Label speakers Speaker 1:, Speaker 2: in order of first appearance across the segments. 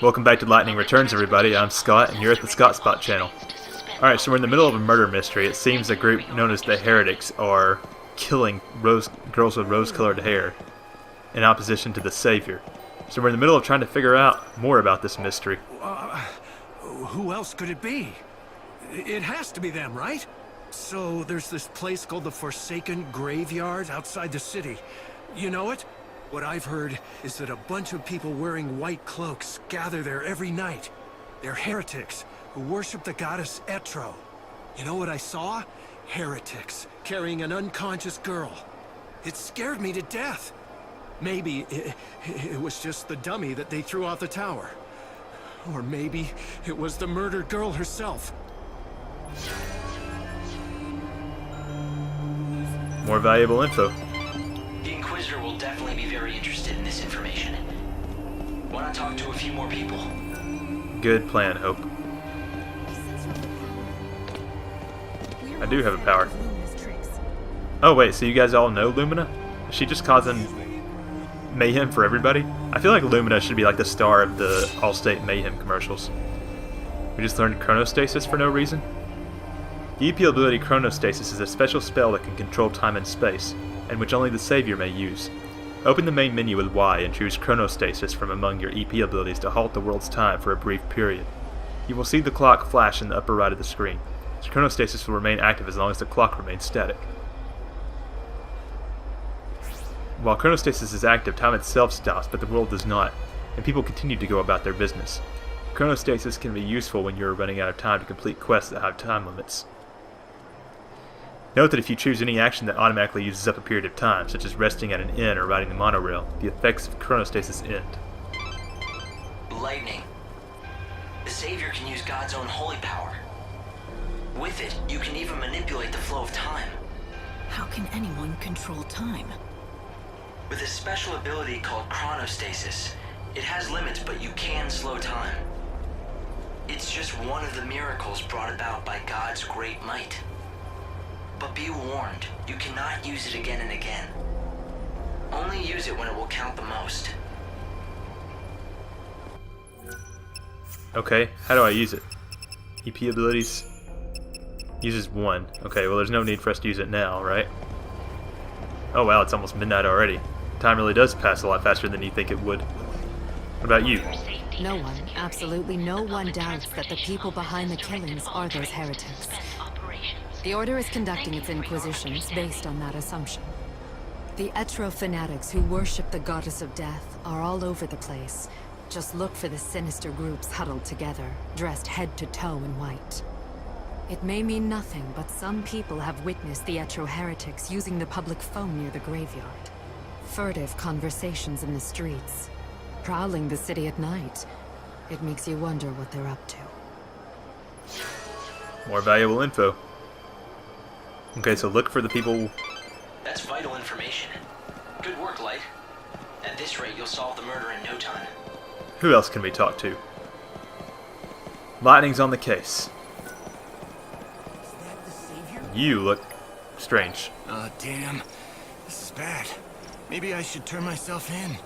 Speaker 1: Welcome back to Lightning Returns, everybody. I'm Scott, and you're at the TheScottSpot channel. Alright, so we're in the middle of a murder mystery. It seems a group known as the Heretics are killing girls with rose-colored hair in opposition to the Savior. So we're in the middle of trying to figure out more about this mystery.
Speaker 2: Who else could it be? It has to be them, right? So there's this place called the Forsaken Graveyard outside the city. You know it? What I've heard is that a bunch of people wearing white cloaks gather there every night. They're heretics who worship the goddess Etro. You know what I saw? Heretics carrying an unconscious girl. It scared me to death. Maybe it was just the dummy that they threw off the tower. Or maybe it was the murdered girl herself.
Speaker 1: More valuable info.
Speaker 3: The Inquisitor will definitely be very interested in this information. Why not talk to a few more people?
Speaker 1: Good plan, Hope. I do have a power. Oh wait, so you guys all know Lumina? Is she just causing mayhem for everybody? I feel like Lumina should be like the star of the Allstate Mayhem commercials. We just learned Chronostasis for no reason? The EP ability Chronostasis is a special spell that can control time and space, and which only the Savior may use. Open the main menu with Y and choose Chronostasis from among your EP abilities to halt the world's time for a brief period. You will see the clock flash in the upper right of the screen. Chronostasis will remain active as long as the clock remains static. While Chronostasis is active, time itself stops, but the world does not, and people continue to go about their business. Chronostasis can be useful when you are running out of time to complete quests that have time limits. Note that if you choose any action that automatically uses up a period of time, such as resting at an inn or riding the monorail, the effects of Chronostasis end.
Speaker 3: Lightning. The Savior can use God's own holy power. With it, you can even manipulate the flow of time.
Speaker 4: How can anyone control time?
Speaker 3: With a special ability called Chronostasis, it has limits, but you can slow time. It's just one of the miracles brought about by God's great might. But be warned, you cannot use it again and again. Only use it when it will count the most.
Speaker 1: Okay, how do I use it? EP abilities uses 1. Okay, well there's no need for us to use it now, right? Oh wow, it's almost midnight already. Time really does pass a lot faster than you think it would. What about you?
Speaker 4: No one, absolutely no one doubts that the people behind the killings are those heretics. The Order is conducting its inquisitions based on that assumption. The Etro fanatics who worship the goddess of death are all over the place. Just look for the sinister groups huddled together, dressed head to toe in white. It may mean nothing, but some people have witnessed the Etro heretics using the public phone near the graveyard. Furtive conversations in the streets. Prowling the city at night. It makes you wonder what they're up to.
Speaker 1: More valuable info. Okay, so look for the people...
Speaker 3: That's vital information. Good work, Light. At this rate, you'll solve the murder in no time.
Speaker 1: Who else can we talk to? Lightning's on the case. You look strange.
Speaker 2: Damn. This is bad. Maybe I should turn myself in.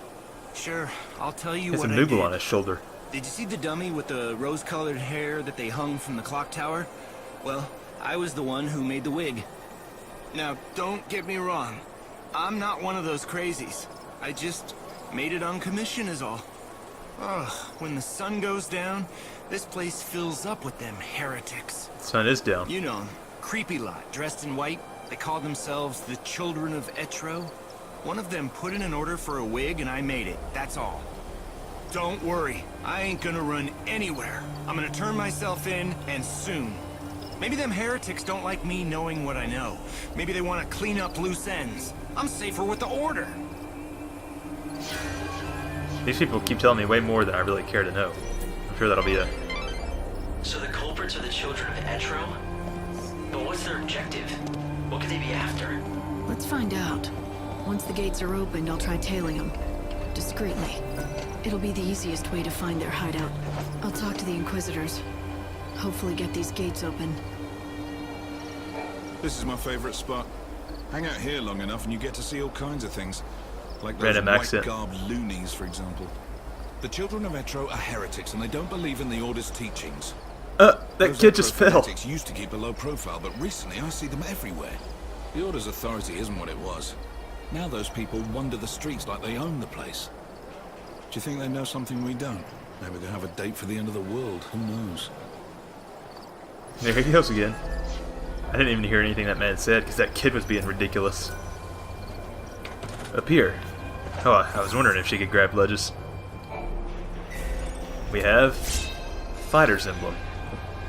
Speaker 2: Sure, I'll tell you
Speaker 1: He has
Speaker 2: what
Speaker 1: a
Speaker 2: I
Speaker 1: noogle
Speaker 2: did.
Speaker 1: on his shoulder.
Speaker 5: Did you see the dummy with the rose-colored hair that they hung from the clock tower? Well, I was the one who made the wig. Now, don't get me wrong. I'm not one of those crazies. I just made it on commission is all. Ugh, when the sun goes down, this place fills up with them heretics.
Speaker 1: The sun is down.
Speaker 5: You know 'em, creepy lot, dressed in white. They call themselves the Children of Etro. One of them put in an order for a wig and I made it, that's all. Don't worry, I ain't gonna run anywhere. I'm gonna turn myself in, and soon. Maybe them heretics don't like me knowing what I know. Maybe they want to clean up loose ends. I'm safer with the Order.
Speaker 1: These people keep telling me way more than I really care to know. I'm sure that'll be a...
Speaker 3: So the culprits are the children of Etro? But what's their objective? What could they be after?
Speaker 4: Let's find out. Once the gates are opened, I'll try tailing them. Discreetly. It'll be the easiest way to find their hideout. I'll talk to the Inquisitors. Hopefully get these gates open.
Speaker 6: This is my favorite spot. Hang out here long enough and you get to see all kinds of things. Like those
Speaker 1: Random accent.
Speaker 6: white-garbed loonies, for example. The children of Etro are heretics, and they don't believe in the Order's teachings.
Speaker 1: That
Speaker 6: Those
Speaker 1: kid just
Speaker 6: Etro
Speaker 1: fell.
Speaker 6: fanatics used to keep a low profile, but recently I see them everywhere. The Order's authority isn't what it was. Now those people wander the streets like they own the place. Do you think they know something we don't? Maybe they have a date for the end of the world. Who knows?
Speaker 1: There he goes again. I didn't even hear anything that man said because that kid was being ridiculous. Up here. Oh, I was wondering if she could grab ledges. We have fighter's emblem.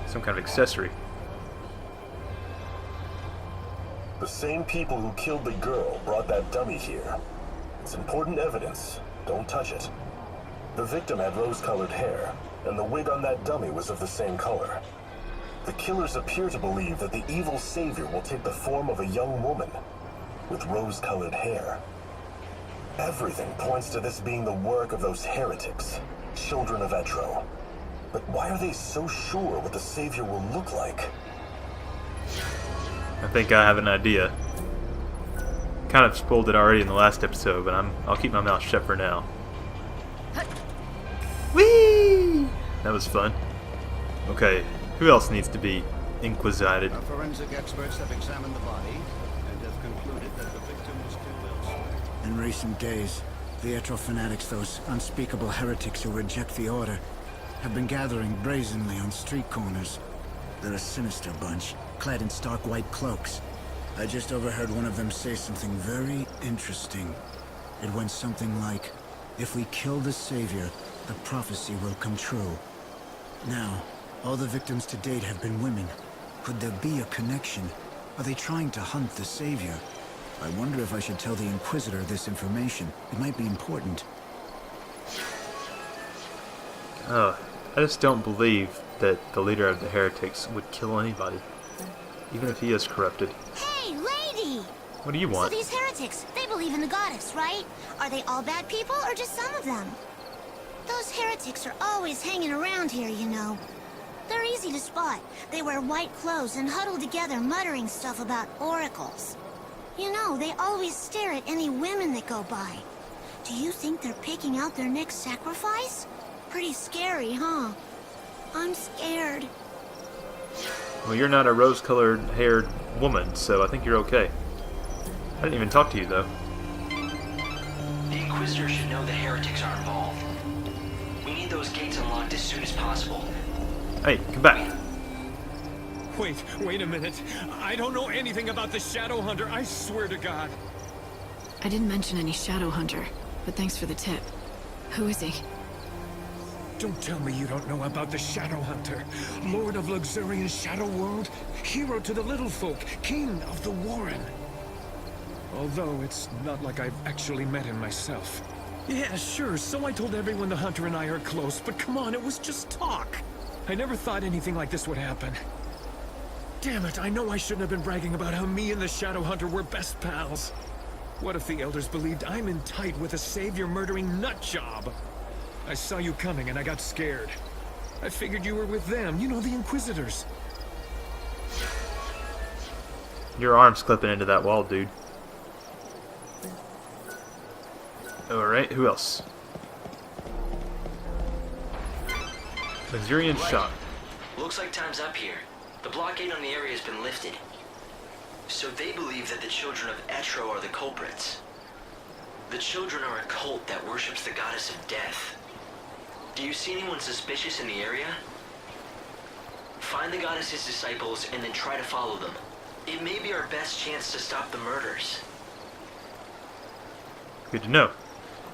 Speaker 1: Some kind of accessory.
Speaker 7: The same people who killed the girl brought that dummy here. It's important evidence. Don't touch it. The victim had rose-colored hair, and the wig on that dummy was of the same color. The killers appear to believe that the evil savior will take the form of a young woman with rose-colored hair. Everything points to this being the work of those heretics, children of Etro. But why are they so sure what the savior will look like?
Speaker 1: I think I have an idea. Kind of spoiled it already in the last episode, but I'll keep my mouth shut for now. Whee! That was fun. Okay, who else needs to be inquisited?
Speaker 8: Our forensic experts have examined the body and have concluded that the victim was killed elsewhere.
Speaker 9: In recent days, the Etro fanatics, those unspeakable heretics who reject the Order, have been gathering brazenly on street corners. They're a sinister bunch, clad in stark white cloaks. I just overheard one of them say something very interesting. It went something like, if we kill the Savior, the prophecy will come true. Now, all the victims to date have been women. Could there be a connection? Are they trying to hunt the Savior? I wonder if I should tell the Inquisitor this information. It might be important.
Speaker 1: I just don't believe that the leader of the heretics would kill anybody, even if he is corrupted.
Speaker 10: Hey, lady!
Speaker 1: What do you want?
Speaker 10: So these heretics, they believe in the goddess, right? Are they all bad people, or just some of them? Those heretics are always hanging around here, you know. They're easy to spot. They wear white clothes and huddle together muttering stuff about oracles. You know, they always stare at any women that go by. Do you think they're picking out their next sacrifice? Pretty scary, huh? I'm scared.
Speaker 1: Well, you're not a rose-colored haired woman, so I think you're okay. I didn't even talk to you, though.
Speaker 3: The Inquisitor should know the heretics are involved. We need those gates unlocked as soon as possible.
Speaker 1: Hey, come back.
Speaker 2: Wait a minute. I don't know anything about the Shadow Hunter, I swear to God.
Speaker 11: I didn't mention any Shadow Hunter, but thanks for the tip. Who is he?
Speaker 2: Don't tell me you don't know about the Shadow Hunter. Lord of luxurious Shadow World, hero to the little folk, king of the Warren. Although it's not like I've actually met him myself. Yeah, sure, so I told everyone the Hunter and I are close, but come on, it was just talk. I never thought anything like this would happen. Damn it, I know I shouldn't have been bragging about how me and the Shadow Hunter were best pals. What if the Elders believed I'm in tight with a savior-murdering nutjob? I saw you coming and I got scared. I figured you were with them, you know, the Inquisitors.
Speaker 1: Your arm's clipping into that wall, dude. Alright, who else? Missourian shop.
Speaker 3: Looks like time's up here. The blockade on the area has been lifted. So they believe that the children of Etro are the culprits. The children are a cult that worships the goddess of death. Do you see anyone suspicious in the area? Find the goddess's disciples and then try to follow them. It may be our best chance to stop the murders.
Speaker 1: Good to know.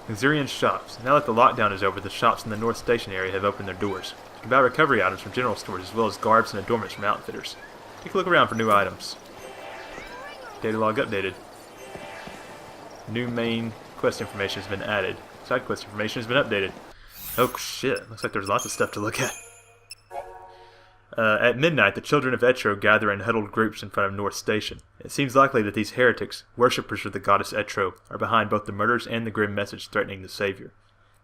Speaker 1: Missourian shops. Now that the lockdown is over, the shops in the North Station area have opened their doors. You can buy recovery items from general stores as well as garbs and adornments from outfitters. Take a look around for new items. Data log updated. New main quest information has been added. Side quest information has been updated. Oh shit, looks like there's lots of stuff to look at. At midnight, the children of Etro gather in huddled groups in front of North Station. It seems likely that these heretics, worshippers of the goddess Etro, are behind both the murders and the grim message threatening the Savior.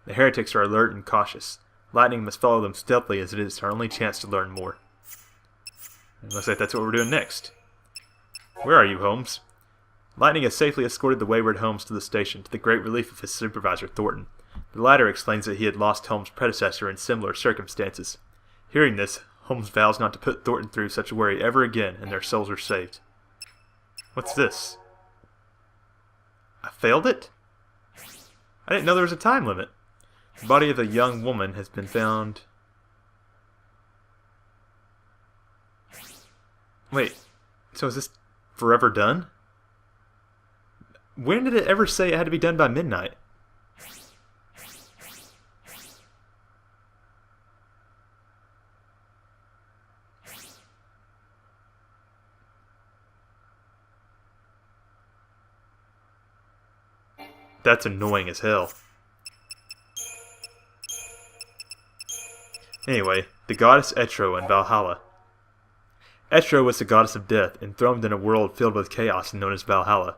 Speaker 1: The heretics are alert and cautious. Lightning must follow them stealthily as it is our only chance to learn more. It looks like that's what we're doing next. Where are you, Holmes? Lightning has safely escorted the wayward Holmes to the station, to the great relief of his supervisor, Thornton. The latter explains that he had lost Holmes' predecessor in similar circumstances. Hearing this, Holmes vows not to put Thornton through such worry ever again, and their souls are saved. What's this? I failed it? I didn't know there was a time limit. The body of a young woman has been found... Wait, so is this forever done? When did it ever say it had to be done by midnight? That's annoying as hell. Anyway, the goddess Etro in Valhalla. Etro was the goddess of death, enthroned in a world filled with chaos and known as Valhalla.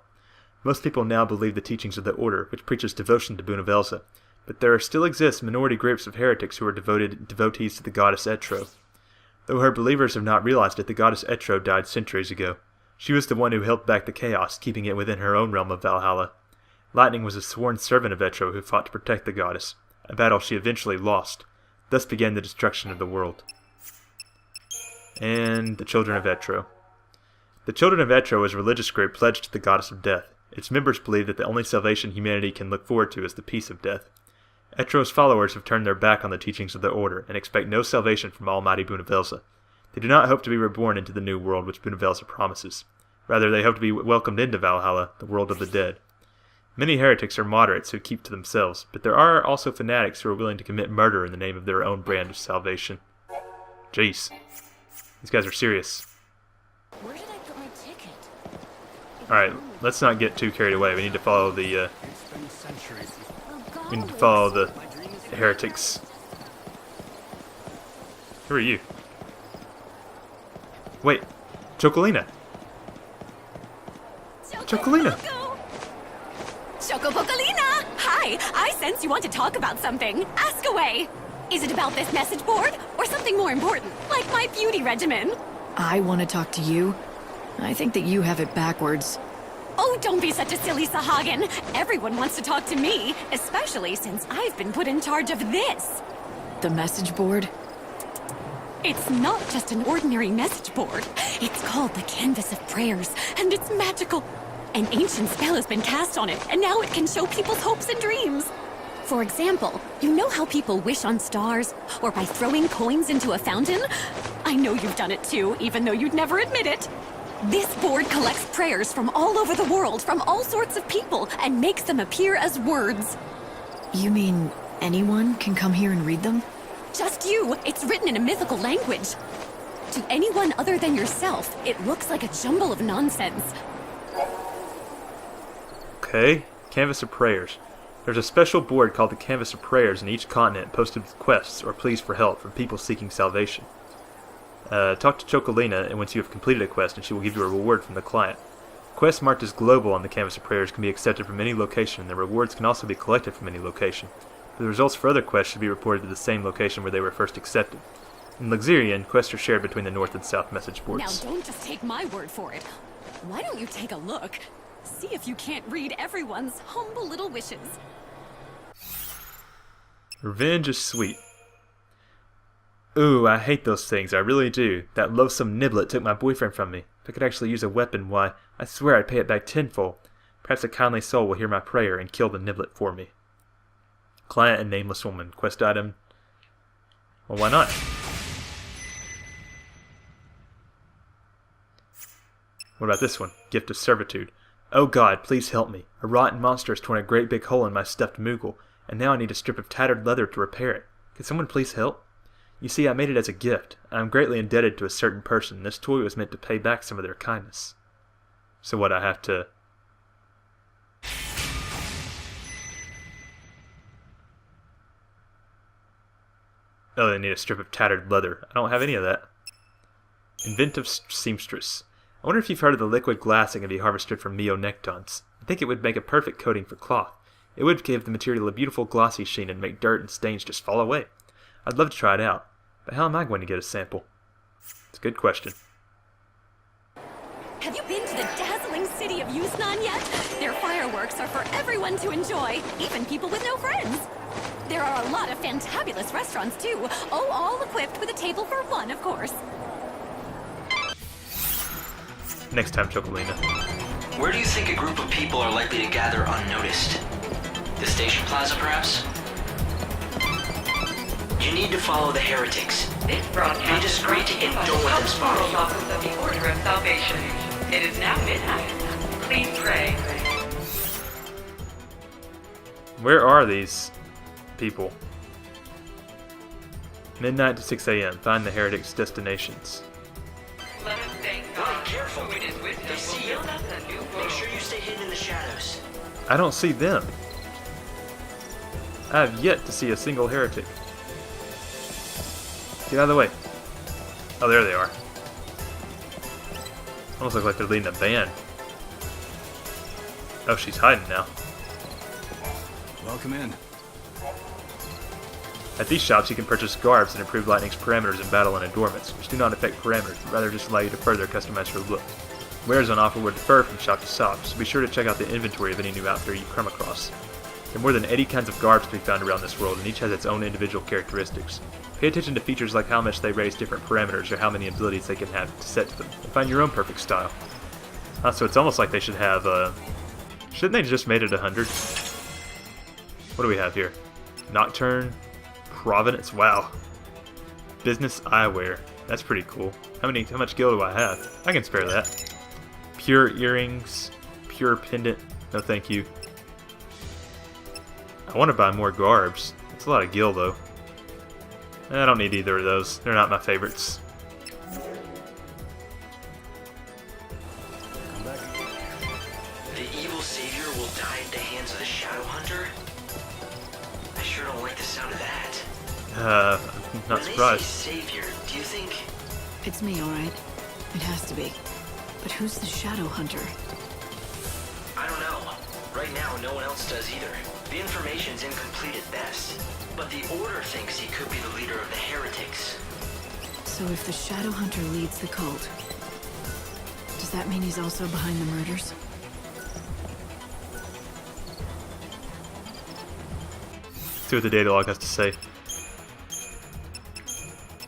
Speaker 1: Most people now believe the teachings of the Order, which preaches devotion to Bunavelsa, but there still exist minority groups of heretics who are devotees to the goddess Etro. Though her believers have not realized it, the goddess Etro died centuries ago. She was the one who held back the chaos, keeping it within her own realm of Valhalla. Lightning was a sworn servant of Etro who fought to protect the goddess, a battle she eventually lost. Thus began the destruction of the world. And the Children of Etro. The Children of Etro is a religious group pledged to the goddess of death. Its members believe that the only salvation humanity can look forward to is the peace of death. Etro's followers have turned their back on the teachings of the Order and expect no salvation from Almighty Bunavelsa. They do not hope to be reborn into the new world which Bunavelsa promises. Rather, they hope to be welcomed into Valhalla, the world of the dead. Many heretics are moderates who keep to themselves, but there are also fanatics who are willing to commit murder in the name of their own brand of salvation. Jeez. These guys are serious.
Speaker 10: Where did I put my ticket?
Speaker 1: Alright, let's not get too carried away. We need to follow the, we need to follow the heretics. Who are you? Wait, Chocolina. Chocolina!
Speaker 12: Chocopocolina! Hi! I sense you want to talk about something. Ask away! Is it about this message board? Or something more important, like my beauty regimen?
Speaker 11: I want to talk to you. I think that you have it backwards.
Speaker 12: Oh, don't be such a silly Sahagin. Everyone wants to talk to me, especially since I've been put in charge of this.
Speaker 11: The message board?
Speaker 12: It's not just an ordinary message board. It's called the Canvas of Prayers, and it's magical. An ancient spell has been cast on it, and now it can show people's hopes and dreams. For example, you know how people wish on stars, or by throwing coins into a fountain? I know you've done it too, even though you'd never admit it. This board collects prayers from all over the world, from all sorts of people, and makes them appear as words.
Speaker 11: You mean anyone can come here and read them?
Speaker 12: Just you. It's written in a mythical language. To anyone other than yourself, it looks like a jumble of nonsense.
Speaker 1: Okay, Canvas of Prayers. There's a special board called the Canvas of Prayers in each continent posted with quests or pleas for help from people seeking salvation. Talk to Chocolina and once you have completed a quest and she will give you a reward from the client. Quests marked as global on the Canvas of Prayers can be accepted from any location and the rewards can also be collected from any location. But the results for other quests should be reported to the same location where they were first accepted. In Luxurian, quests are shared between the North and South message boards.
Speaker 12: Now don't just take my word for it. Why don't you take a look? See if you can't read everyone's humble little wishes.
Speaker 1: Revenge is sweet. Ooh, I hate those things, I really do. That loathsome Niblet took my boyfriend from me. If I could actually use a weapon, why, I swear I'd pay it back tenfold. Perhaps a kindly soul will hear my prayer and kill the Niblet for me. Client and Nameless Woman. Quest item. Well, why not? What about this one? Gift of Servitude. Oh God, please help me. A rotten monster has torn a great big hole in my stuffed Moogle, and now I need a strip of tattered leather to repair it. Could someone please help? You see, I made it as a gift. I am greatly indebted to a certain person. This toy was meant to pay back some of their kindness. So what, I have to... Oh, they need a strip of tattered leather. I don't have any of that. Inventive Seamstress. I wonder if you've heard of the liquid glass that can be harvested from Meonectons. I think it would make a perfect coating for cloth. It would give the material a beautiful glossy sheen and make dirt and stains just fall away. I'd love to try it out, but how am I going to get a sample? It's a good question.
Speaker 12: Have you been to the dazzling city of Yusnan yet? Their fireworks are for everyone to enjoy, even people with no friends. There are a lot of fantabulous restaurants, too. Oh, all equipped with a table for one, of course.
Speaker 1: Next time, Chocolina.
Speaker 3: Where do you think a group of people are likely to gather unnoticed? The station plaza, perhaps? You need to follow the heretics.
Speaker 13: This broadcast
Speaker 3: Be discreet and don't let them spot you.
Speaker 13: Office of the Order of Salvation. It is now midnight. Please pray.
Speaker 1: Where are these people? Midnight to 6 a.m. Find the heretics' destinations.
Speaker 13: Let us thank God.
Speaker 3: Careful.
Speaker 13: With his wisdom
Speaker 3: They see
Speaker 13: will
Speaker 3: you.
Speaker 13: build us a new
Speaker 3: Make
Speaker 13: world.
Speaker 3: sure you stay hidden in the shadows.
Speaker 1: I don't see them. I have yet to see a single heretic. Get out of the way. Oh, there they are. Almost look like they're leading a band. Oh, she's hiding now.
Speaker 5: Welcome in.
Speaker 1: At these shops, you can purchase garbs that improve Lightning's parameters in battle and endurance, which do not affect parameters, but rather just allow you to further customize your look. Wares on offer will differ from shop to shop, so be sure to check out the inventory of any new outfitter you come across. There are more than 80 kinds of garbs to be found around this world, and each has its own individual characteristics. Pay attention to features like how much they raise different parameters or how many abilities they can have to set to them, and find your own perfect style. So it's almost like they should have, shouldn't they just made it 100? What do we have here? Nocturne, Providence, wow. Business eyewear, that's pretty cool. How much gil do I have? I can spare that. Pure earrings, pure pendant, no thank you. I want to buy more garbs. It's a lot of gil though. I don't need either of those. They're not my favorites.
Speaker 3: The evil savior will die at the hands of the Shadow Hunter? I sure don't like the sound of that.
Speaker 1: I'm not
Speaker 3: When
Speaker 1: surprised.
Speaker 3: they say savior, do you think...
Speaker 11: It's me, alright. It has to be. But who's the Shadow Hunter?
Speaker 3: I don't know. Right now, no one else does either. The information's incomplete at best. But the Order thinks he could be the leader of the heretics.
Speaker 11: So if the Shadow Hunter leads the cult, does that mean he's also behind the murders?
Speaker 1: See what the data log has to say.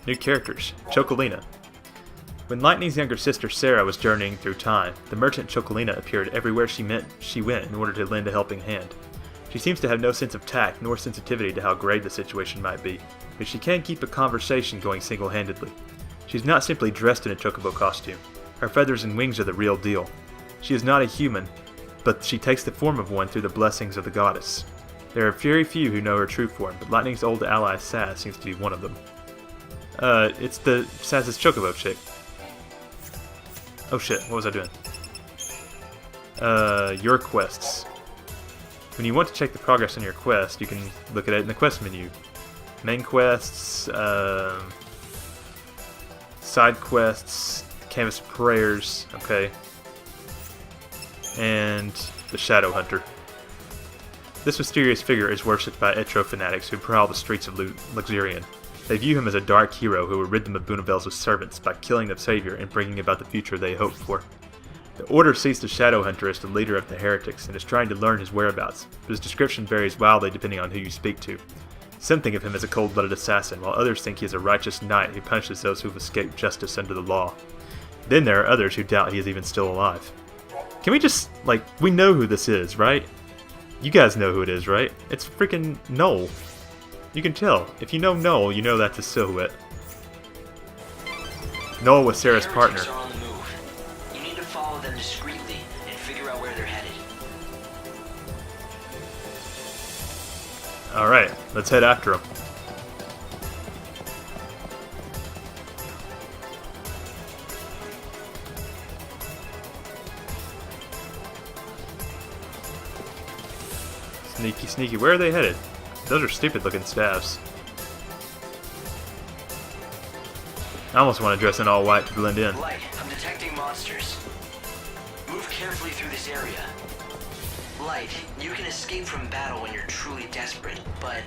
Speaker 1: New characters. Chocolina. When Lightning's younger sister Sarah was journeying through time, the merchant Chocolina appeared everywhere she went in order to lend a helping hand. She seems to have no sense of tact nor sensitivity to how grave the situation might be, but she can keep a conversation going single-handedly. She's not simply dressed in a chocobo costume. Her feathers and wings are the real deal. She is not a human, but she takes the form of one through the blessings of the goddess. There are very few who know her true form, but Lightning's old ally Saz seems to be one of them. It's the Saz's chocobo chick. Oh shit, what was I doing? Your quests. When you want to check the progress on your quest, you can look at it in the quest menu. Main quests, side quests, Canvas of Prayers, okay. And the Shadow Hunter. This mysterious figure is worshipped by Etro fanatics who prowl the streets of Luxurion. They view him as a dark hero who will rid them of Boonaville's servants by killing the Savior and bringing about the future they hoped for. The Order sees the Shadow Hunter as the leader of the heretics and is trying to learn his whereabouts, but his description varies wildly depending on who you speak to. Some think of him as a cold-blooded assassin, while others think he is a righteous knight who punishes those who have escaped justice under the law. Then there are others who doubt he is even still alive. Can we just, we know who this is, right? You guys know who it is, right? It's freaking Noel. You can tell. If you know Noel, you know that's a silhouette. Noel was Sarah's partner.
Speaker 3: Heretics are on the move. You need to follow them discreetly and figure out where they're headed.
Speaker 1: Alright, let's head after him. Sneaky, sneaky. Where are they headed? Those are stupid looking staffs. I almost want to dress in all white to blend in.
Speaker 3: Light, I'm detecting monsters. Move carefully through this area. Light, you can escape from battle when you're truly desperate, but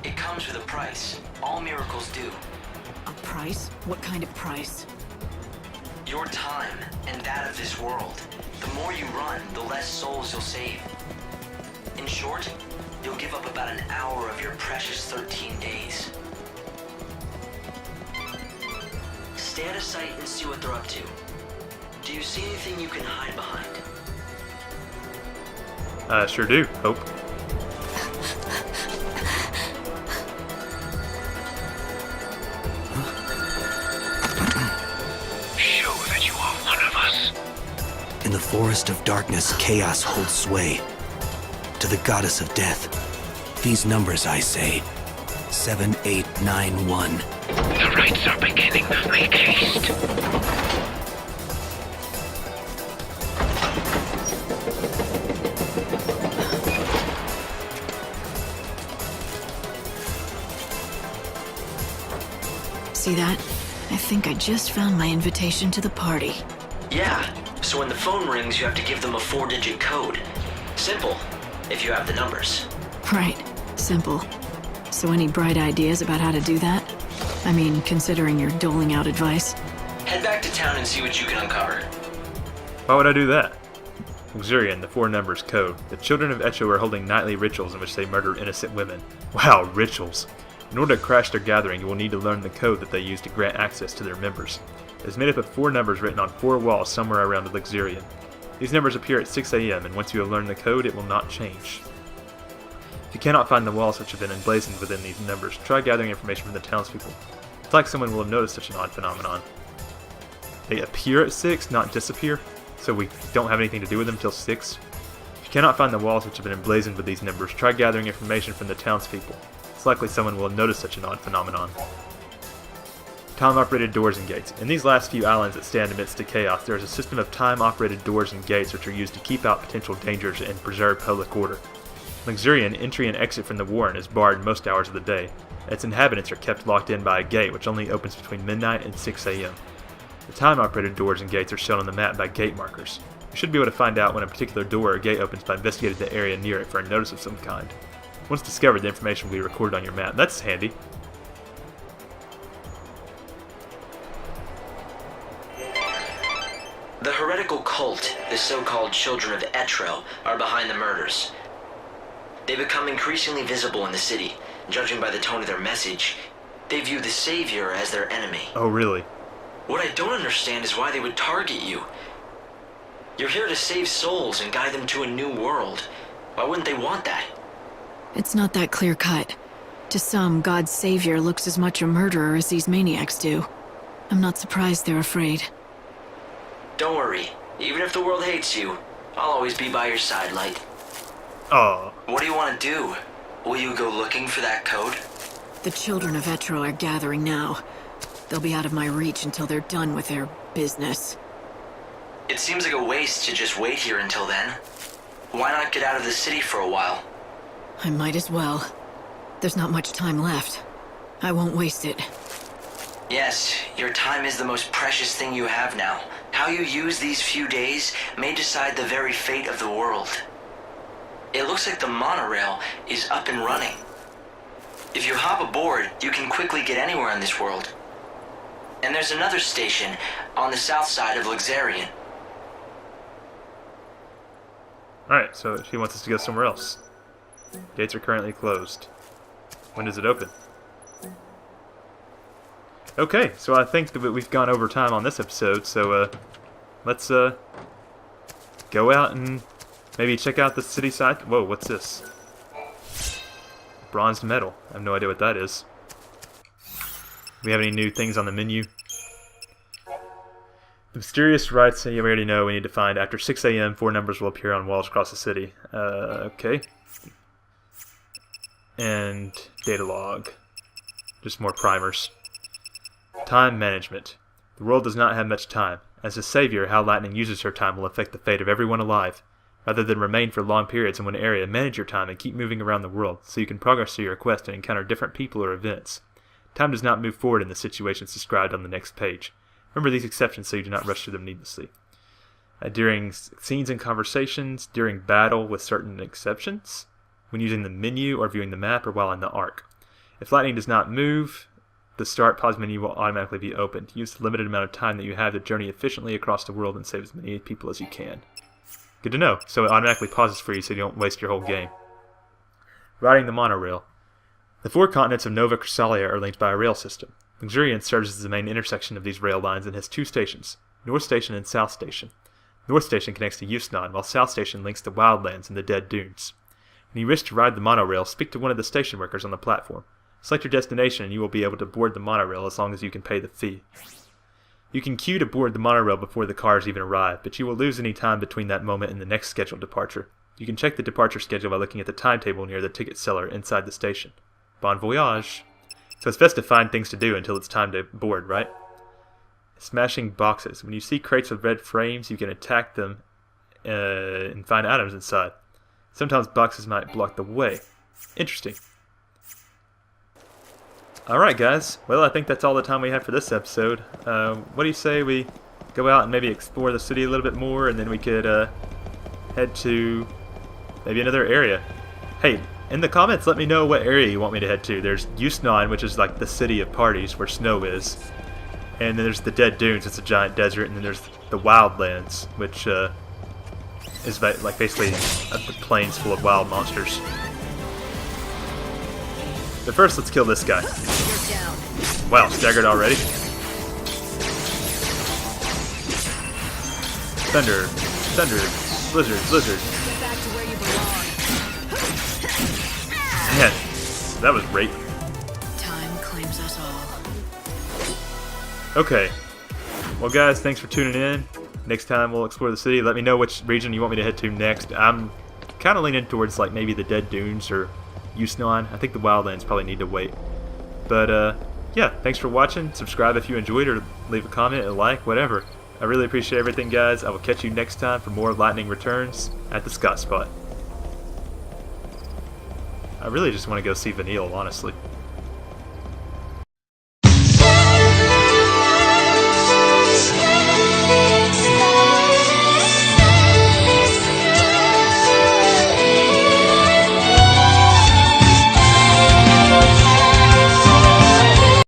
Speaker 3: it comes with a price. All miracles do.
Speaker 11: A price? What kind of price?
Speaker 3: Your time, and that of this world. The more you run, the less souls you'll save. In short, you'll you'll give up about an hour of your precious 13 days. Stay out of sight and see what they're up to. Do you see anything you can hide behind?
Speaker 1: Sure do, Hope.
Speaker 5: Show that you are one of us. In the forest of darkness, chaos holds sway. To the goddess of death, these numbers I say. 7891. The rites are beginning. Make haste.
Speaker 11: See that? I think I just found my invitation to the party.
Speaker 3: Yeah, so when the phone rings, you have to give them a 4-digit code. Simple, if you have the numbers.
Speaker 11: Right. Simple. So any bright ideas about how to do that? I mean, considering you're doling out advice.
Speaker 3: Head back to town and see what you can uncover.
Speaker 1: Why would I do that? Luxurian, the 4 numbers code. The children of Etro are holding nightly rituals in which they murder innocent women. Wow, rituals. In order to crash their gathering, you will need to learn the code that they use to grant access to their members. It is made up of 4 numbers written on 4 walls somewhere around the Luxurian. These numbers appear at 6 a.m., and once you have learned the code, it will not change. If you cannot find the walls which have been emblazoned within these numbers, try gathering information from the townspeople. It's like someone will have noticed such an odd phenomenon. They appear at 6, not disappear, so we don't have anything to do with them until 6. If you cannot find the walls which have been emblazoned with these numbers, try gathering information from the townspeople. It's likely someone will have noticed such an odd phenomenon. Time-operated doors and gates. In these last few islands that stand amidst the chaos, there is a system of time-operated doors and gates which are used to keep out potential dangers and preserve public order. Luxurian, entry and exit from the Warren is barred most hours of the day. Its inhabitants are kept locked in by a gate which only opens between midnight and 6 a.m. The time-operated doors and gates are shown on the map by gate markers. You should be able to find out when a particular door or gate opens by investigating the area near it for a notice of some kind. Once discovered, the information will be recorded on your map. That's handy.
Speaker 3: The heretical cult, the so-called Children of Etro, are behind the murders. They become increasingly visible in the city. Judging by the tone of their message, they view the Savior as their enemy.
Speaker 1: Oh, really?
Speaker 3: What I don't understand is why they would target you. You're here to save souls and guide them to a new world. Why wouldn't they want that?
Speaker 11: It's not that clear-cut. To some, God's savior looks as much a murderer as these maniacs do. I'm not surprised they're afraid.
Speaker 3: Don't worry. Even if the world hates you, I'll always be by your side, Light.
Speaker 1: Oh.
Speaker 3: What do you want to do? Will you go looking for that code?
Speaker 11: The children of Etro are gathering now. They'll be out of my reach until they're done with their business.
Speaker 3: It seems like a waste to just wait here until then. Why not get out of the city for a while?
Speaker 11: I might as well. There's not much time left. I won't waste it.
Speaker 3: Yes, your time is the most precious thing you have now. How you use these few days may decide the very fate of the world. It looks like the monorail is up and running. If you hop aboard, you can quickly get anywhere in this world. And there's another station on the south side of Luxurian.
Speaker 1: Alright, so she wants us to go somewhere else. Gates are currently closed. When does it open? Okay, so I think that we've gone over time on this episode, so let's go out and maybe check out the city side. Whoa, what's this? Bronzed metal. I have no idea what that is. Do we have any new things on the menu? The mysterious rites that you already know we need to find. After 6 a.m., 4 numbers will appear on walls across the city. Okay. And data log. Just more primers. Time management. The world does not have much time. As a savior, how Lightning uses her time will affect the fate of everyone alive. Rather than remain for long periods in one area, manage your time and keep moving around the world, so you can progress through your quest and encounter different people or events. Time does not move forward in the situations described on the next page. Remember these exceptions so you do not rush through them needlessly. During scenes and conversations, during battle with certain exceptions, when using the menu or viewing the map, or while in the arc. If Lightning does not move, the Start Pause menu will automatically be opened. Use the limited amount of time that you have to journey efficiently across the world and save as many people as you can. Good to know. So it automatically pauses for you so you don't waste your whole game. Riding the monorail. The 4 continents of Nova Chrysalia are linked by a rail system. Luxuriance serves as the main intersection of these rail lines and has 2 stations, North Station and South Station. North Station connects to XIII, while South Station links to Wildlands and the Dead Dunes. When you wish to ride the monorail, speak to one of the station workers on the platform. Select your destination and you will be able to board the monorail as long as you can pay the fee. You can queue to board the monorail before the cars even arrive, but you will lose any time between that moment and the next scheduled departure. You can check the departure schedule by looking at the timetable near the ticket seller inside the station. Bon voyage! So it's best to find things to do until it's time to board, right? Smashing boxes. When you see crates with red frames, you can attack them and find items inside. Sometimes boxes might block the way. Interesting. Alright guys, well I think that's all the time we have for this episode. What do you say we go out and maybe explore the city a little bit more, and then we could head to maybe another area. Hey, in the comments let me know what area you want me to head to. There's XIII, which is like the city of parties where snow is. And then there's the Dead Dunes, it's a giant desert, and then there's the Wildlands, which is like basically a plains full of wild monsters. But first, let's kill this guy. Wow, staggered already? Thunder, thunder, blizzard, blizzard.
Speaker 4: Get back to where you belong.
Speaker 1: Man, that was rape.
Speaker 11: Time claims us all.
Speaker 1: Okay. Well guys, thanks for tuning in. Next time we'll explore the city. Let me know which region you want me to head to next. I'm kind of leaning towards like maybe the Dead Dunes or XIII. I think the Wildlands probably need to wait. But yeah, thanks for watching. Subscribe if you enjoyed, or leave a comment, a like, whatever. I really appreciate everything guys. I will catch you next time for more Lightning Returns at the TheScottSpot. I really just want to go see Vanille, honestly.